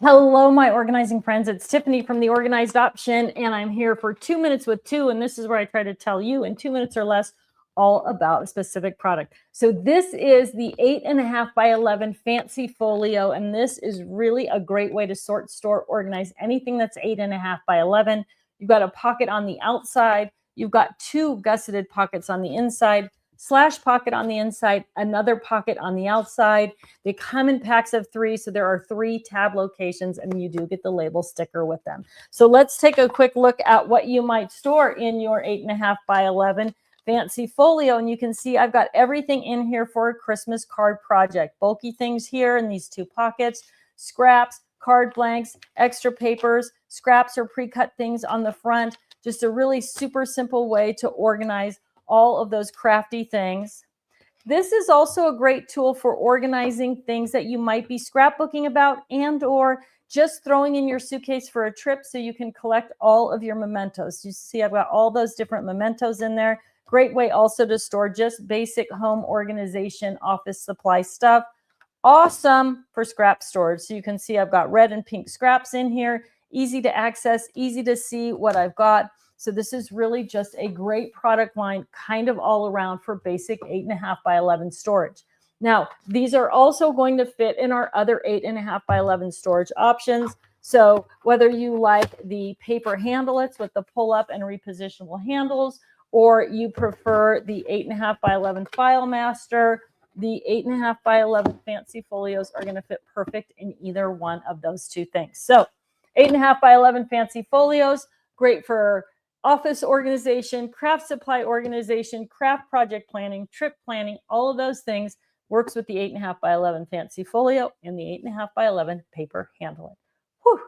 Hello, my organizing friends. It's Tiffany from The Organized Option, and I'm here for 2 minutes with two. And this is where I try to tell you in 2 minutes or less all about a specific product. So this is the 8.5 by 11 Fancy Folio, and this is really a great way to sort, store, organize anything that's 8.5 by 11. You've got a pocket on the outside. You've got two gusseted pockets on the inside, slash pocket on the inside, another pocket on the outside. They come in packs of 3, so there are 3 tab locations, and you do get the label sticker with them. So let's take a quick look at what you might store in your 8.5 by 11 Fancy Folio, and you can see I've got everything in here for a Christmas card project. Bulky things here in these 2 pockets, scraps, card blanks, extra papers, scraps or pre-cut things on the front. Just a really super simple way to organize all of those crafty things. This is also a great tool for organizing things that you might be scrapbooking about and or just throwing in your suitcase for a trip so you can collect all of your mementos. You see I've got all those different mementos in there. Great way also to store just basic home organization, office supply stuff. Awesome for scrap storage. So you can see I've got red and pink scraps in here. Easy to access, easy to see what I've got. So this is really just a great product line kind of all around for basic 8.5 by 11 storage. Now, these are also going to fit in our other 8.5 by 11 storage options. So whether you like the paper handlets with the pull up and repositionable handles, or you prefer the 8.5 by 11 file master, the 8.5 by 11 Fancy Folios are going to fit perfect in either one of those 2 things. So 8.5 by 11 Fancy Folios, great for office organization, craft supply organization, craft project planning, trip planning, all of those things. Works with the 8.5 by 11 Fancy Folio and the 8.5 by 11 paper handling. Whew.